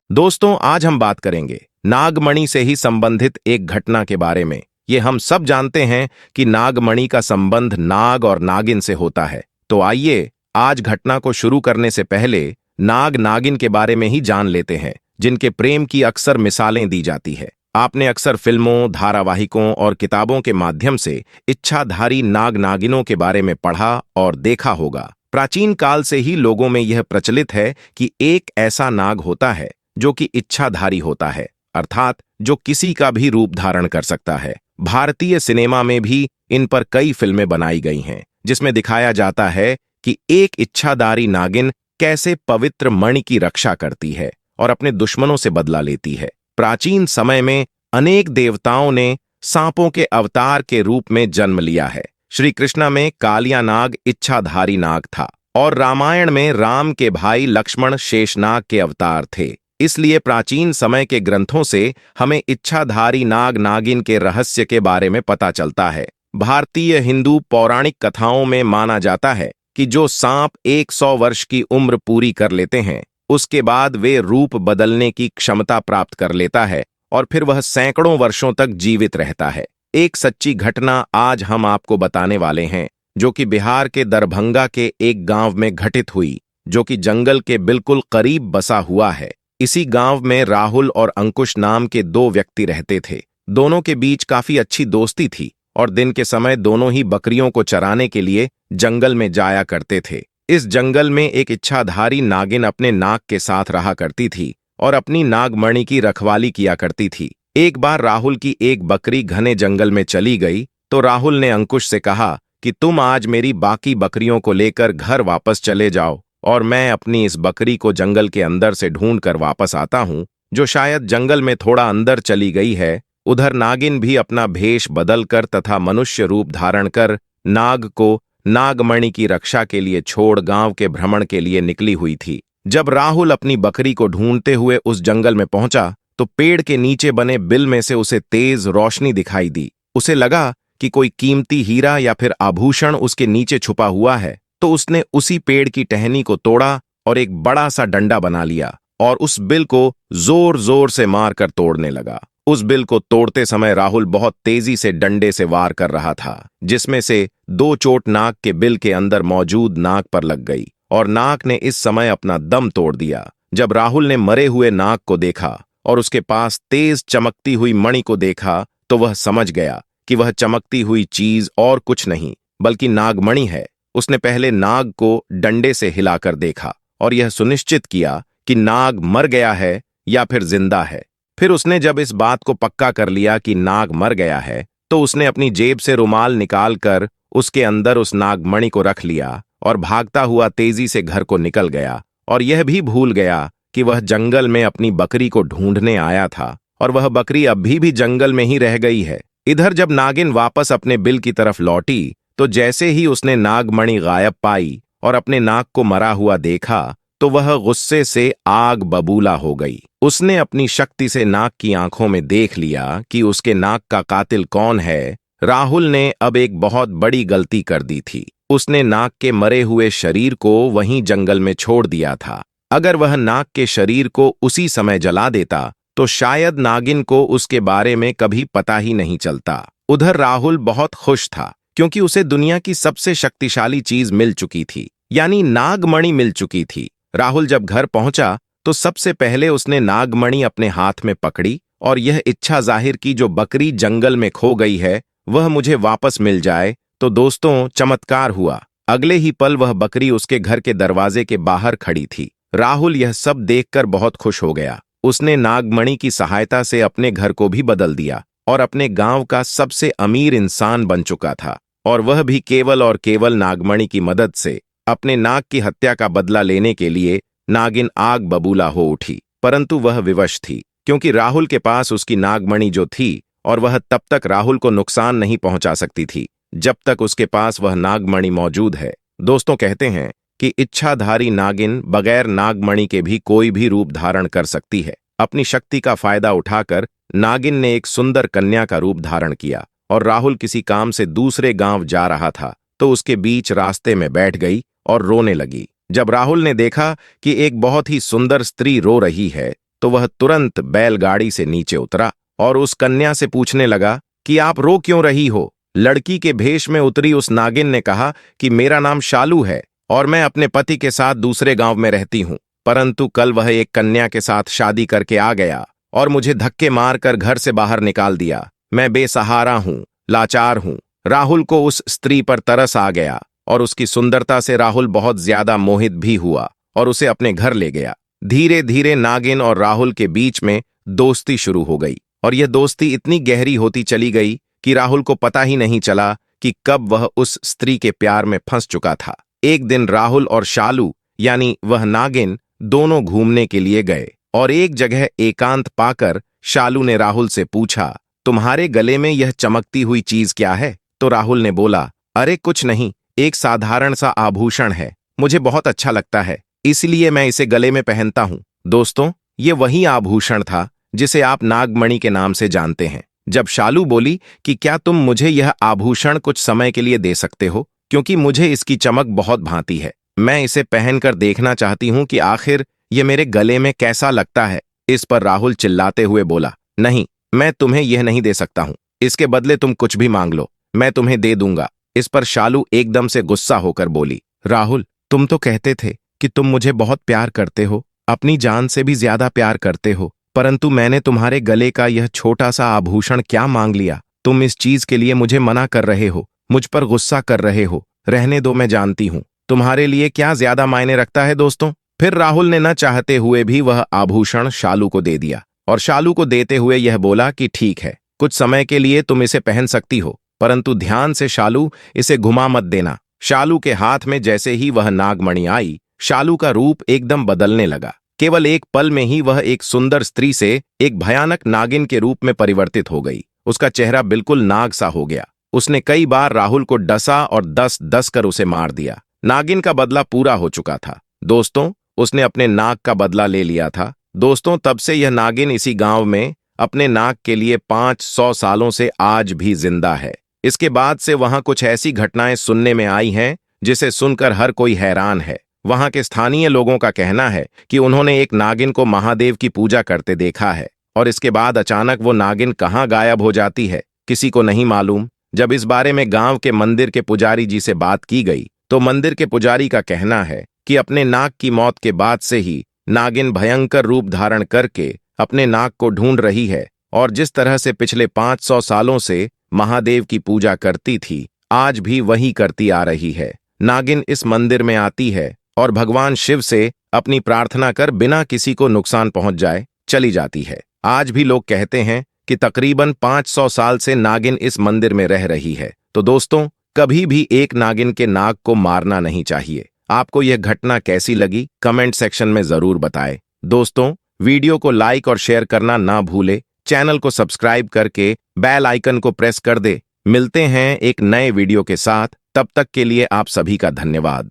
दोस्तों, आज हम बात करेंगे नागमणि से ही संबंधित एक घटना के बारे में। ये हम सब जानते हैं कि नागमणि का संबंध नाग और नागिन से होता है। तो आइए आज घटना को शुरू करने से पहले नाग नागिन के बारे में ही जान लेते हैं, जिनके प्रेम की अक्सर मिसालें दी जाती है। आपने अक्सर फिल्मों, धारावाहिकों और किताबों के माध्यम से इच्छाधारी नाग नागिनों के बारे में पढ़ा और देखा होगा। प्राचीन काल से ही लोगों में यह प्रचलित है कि एक ऐसा नाग होता है जो कि इच्छाधारी होता है, अर्थात जो किसी का भी रूप धारण कर सकता है। भारतीय सिनेमा में भी इन पर कई फिल्में बनाई गई हैं, जिसमें दिखाया जाता है कि एक इच्छाधारी नागिन कैसे पवित्र मणि की रक्षा करती है और अपने दुश्मनों से बदला लेती है। प्राचीन समय में अनेक देवताओं ने सांपों के अवतार के रूप में जन्म लिया है। श्री कृष्ण में कालिया नाग इच्छाधारी नाग था और रामायण में राम के भाई लक्ष्मण शेषनाग के अवतार थे। इसलिए प्राचीन समय के ग्रंथों से हमें इच्छाधारी नाग नागिन के रहस्य के बारे में पता चलता है। भारतीय हिंदू पौराणिक कथाओं में माना जाता है कि जो सांप 100 वर्ष की उम्र पूरी कर लेते हैं, उसके बाद वे रूप बदलने की क्षमता प्राप्त कर लेता है और फिर वह सैकड़ों वर्षों तक जीवित रहता है। एक सच्ची घटना आज हम आपको बताने वाले हैं, जो कि बिहार के दरभंगा के एक गांव में घटित हुई, जो कि जंगल के बिल्कुल करीब बसा हुआ है। इसी गांव में राहुल और अंकुश नाम के दो व्यक्ति रहते थे। दोनों के बीच काफी अच्छी दोस्ती थी और दिन के समय दोनों ही बकरियों को चराने के लिए जंगल में जाया करते थे। इस जंगल में एक इच्छाधारी नागिन अपने नाग के साथ रहा करती थी और अपनी नागमणि की रखवाली किया करती थी। एक बार राहुल की एक बकरी घने जंगल में चली गई तो राहुल ने अंकुश से कहा कि तुम आज मेरी बाकी बकरियों को लेकर घर वापस चले जाओ और मैं अपनी इस बकरी को जंगल के अंदर से ढूंढ कर वापस आता हूं, जो शायद जंगल में थोड़ा अंदर चली गई है। उधर नागिन भी अपना भेष बदलकर तथा मनुष्य रूप धारण कर नाग को नागमणि की रक्षा के लिए छोड़ गांव के भ्रमण के लिए निकली हुई थी। जब राहुल अपनी बकरी को ढूंढते हुए उस जंगल में पहुंचा तो पेड़ के नीचे बने बिल में से उसे तेज रोशनी दिखाई दी। उसे लगा कि कोई कीमती हीरा या फिर आभूषण उसके नीचे छुपा हुआ है, तो उसने उसी पेड़ की टहनी को तोड़ा और एक बड़ा सा डंडा बना लिया और उस बिल को जोर जोर से मारकर तोड़ने लगा। उस बिल को तोड़ते समय राहुल बहुत तेजी से डंडे से वार कर रहा था, जिसमें से 2 चोट नाग के बिल के अंदर मौजूद नाग पर लग गई और नाग ने इस समय अपना दम तोड़ दिया। जब राहुल ने मरे हुए नाग को देखा और उसके पास तेज चमकती हुई मणि को देखा तो वह समझ गया कि वह चमकती हुई चीज और कुछ नहीं बल्कि नागमणि है। उसने पहले नाग को डंडे से हिलाकर देखा और यह सुनिश्चित किया कि नाग मर गया है या फिर जिंदा है। फिर उसने जब इस बात को पक्का कर लिया कि नाग मर गया है तो उसने अपनी जेब से रुमाल निकालकर उसके अंदर उस नागमणि को रख लिया और भागता हुआ तेजी से घर को निकल गया और यह भी भूल गया कि वह जंगल में अपनी बकरी को ढूंढने आया था और वह बकरी अभी भी जंगल में ही रह गई है। इधर जब नागिन वापस अपने बिल की तरफ लौटी तो जैसे ही उसने नागमणि गायब पाई और अपने नाग को मरा हुआ देखा तो वह गुस्से से आग बबूला हो गई। उसने अपनी शक्ति से नाग की आंखों में देख लिया कि उसके नाग का कातिल कौन है। राहुल ने अब एक बहुत बड़ी गलती कर दी थी। उसने नाग के मरे हुए शरीर को वहीं जंगल में छोड़ दिया था। अगर वह नाग के शरीर को उसी समय जला देता तो शायद नागिन को उसके बारे में कभी पता ही नहीं चलता। उधर राहुल बहुत खुश था क्योंकि उसे दुनिया की सबसे शक्तिशाली चीज मिल चुकी थी, यानी नागमणि मिल चुकी थी। राहुल जब घर पहुंचा तो सबसे पहले उसने नागमणि अपने हाथ में पकड़ी और यह इच्छा जाहिर की जो बकरी जंगल में खो गई है वह मुझे वापस मिल जाए। तो दोस्तों, चमत्कार हुआ। अगले ही पल वह बकरी उसके घर के दरवाजे के बाहर खड़ी थी। राहुल यह सब देखकर बहुत खुश हो गया। उसने नागमणि की सहायता से अपने घर को भी बदल दिया और अपने गांव का सबसे अमीर इंसान बन चुका था, और वह भी केवल और केवल नागमणि की मदद से। अपने नाग की हत्या का बदला लेने के लिए नागिन आग बबूला हो उठी, परंतु वह विवश थी क्योंकि राहुल के पास उसकी नागमणि जो थी और वह तब तक राहुल को नुकसान नहीं पहुंचा सकती थी जब तक उसके पास वह नागमणि मौजूद है। दोस्तों, कहते हैं कि इच्छाधारी नागिन बगैर नागमणि के भी कोई भी रूप धारण कर सकती है। अपनी शक्ति का फायदा उठाकर नागिन ने एक सुंदर कन्या का रूप धारण किया और राहुल किसी काम से दूसरे गांव जा रहा था तो उसके बीच रास्ते में बैठ गई और रोने लगी। जब राहुल ने देखा कि एक बहुत ही सुंदर स्त्री रो रही है तो वह तुरंत बैलगाड़ी से नीचे उतरा और उस कन्या से पूछने लगा कि आप रो क्यों रही हो। लड़की के भेष में उतरी उस नागिन ने कहा कि मेरा नाम शालू है और मैं अपने पति के साथ दूसरे गांव में रहती हूं, परंतु कल वह एक कन्या के साथ शादी करके आ गया और मुझे धक्के मारकर घर से बाहर निकाल दिया। मैं बेसहारा हूं, लाचार हूं। राहुल को उस स्त्री पर तरस आ गया और उसकी सुंदरता से राहुल बहुत ज्यादा मोहित भी हुआ और उसे अपने घर ले गया। धीरे धीरे नागिन और राहुल के बीच में दोस्ती शुरू हो गई और यह दोस्ती इतनी गहरी होती चली गई कि राहुल को पता ही नहीं चला कि कब वह उस स्त्री के प्यार में फंस चुका था। एक दिन राहुल और शालू यानी वह नागिन दोनों घूमने के लिए गए और एक जगह एकांत पाकर शालू ने राहुल से पूछा, तुम्हारे गले में यह चमकती हुई चीज क्या है? तो राहुल ने बोला, अरे कुछ नहीं, एक साधारण सा आभूषण है, मुझे बहुत अच्छा लगता है इसलिए मैं इसे गले में पहनता हूं। दोस्तों, ये वही आभूषण था जिसे आप नागमणि के नाम से जानते हैं। जब शालू बोली कि क्या तुम मुझे यह आभूषण कुछ समय के लिए दे सकते हो, क्योंकि मुझे इसकी चमक बहुत भाती है, मैं इसे पहनकर देखना चाहती हूं कि आखिर ये मेरे गले में कैसा लगता है। इस पर राहुल चिल्लाते हुए बोला, नहीं, मैं तुम्हें यह नहीं दे सकता हूं, इसके बदले तुम कुछ भी मांग लो, मैं तुम्हें दे दूंगा। इस पर शालू एकदम से गुस्सा होकर बोली, राहुल, तुम तो कहते थे कि तुम मुझे बहुत प्यार करते हो, अपनी जान से भी ज्यादा प्यार करते हो, परंतु मैंने तुम्हारे गले का यह छोटा सा आभूषण क्या मांग लिया? तुम इस चीज के लिए मुझे मना कर रहे हो, मुझ पर गुस्सा कर रहे हो। रहने दो, मैं जानती हूं तुम्हारे लिए क्या ज्यादा मायने रखता है। दोस्तों, फिर राहुल ने न चाहते हुए भी वह आभूषण शालू को दे दिया और शालू को देते हुए यह बोला कि ठीक है, कुछ समय के लिए तुम इसे पहन सकती हो, परंतु ध्यान से शालू, इसे घुमा मत देना। शालू के हाथ में जैसे ही वह नागमणि आई, शालू का रूप एकदम बदलने लगा। केवल एक पल में ही वह एक सुंदर स्त्री से एक भयानक नागिन के रूप में परिवर्तित हो गई। उसका चेहरा बिल्कुल नाग सा हो गया। उसने कई बार राहुल को डसा और 10-10 कर उसे मार दिया। नागिन का बदला पूरा हो चुका था। दोस्तों, उसने अपने नाग का बदला ले लिया था। दोस्तों, तब से यह नागिन इसी गांव में अपने नाग के लिए 500 सालों से आज भी जिंदा है। इसके बाद से वहां कुछ ऐसी घटनाएं सुनने में आई हैं जिसे सुनकर हर कोई हैरान है। वहां के स्थानीय लोगों का कहना है कि उन्होंने एक नागिन को महादेव की पूजा करते देखा है और इसके बाद अचानक वो नागिन कहां गायब हो जाती है, किसी को नहीं मालूम। जब इस बारे में गांव के मंदिर के पुजारी जी से बात की गई तो मंदिर के पुजारी का कहना है कि अपने नाग की मौत के बाद से ही नागिन भयंकर रूप धारण करके अपने नाग को ढूंढ रही है और जिस तरह से पिछले 500 सालों से महादेव की पूजा करती थी, आज भी वही करती आ रही है। नागिन इस मंदिर में आती है और भगवान शिव से अपनी प्रार्थना कर बिना किसी को नुकसान पहुंच जाए चली जाती है। आज भी लोग कहते हैं कि तकरीबन 500 साल से नागिन इस मंदिर में रह रही है। तो दोस्तों, कभी भी एक नागिन के नाग को मारना नहीं चाहिए। आपको यह घटना कैसी लगी, कमेंट सेक्शन में जरूर बताएं। दोस्तों, वीडियो को लाइक और शेयर करना ना भूले। चैनल को सब्सक्राइब करके बेल आइकन को प्रेस कर दे। मिलते हैं एक नए वीडियो के साथ, तब तक के लिए आप सभी का धन्यवाद।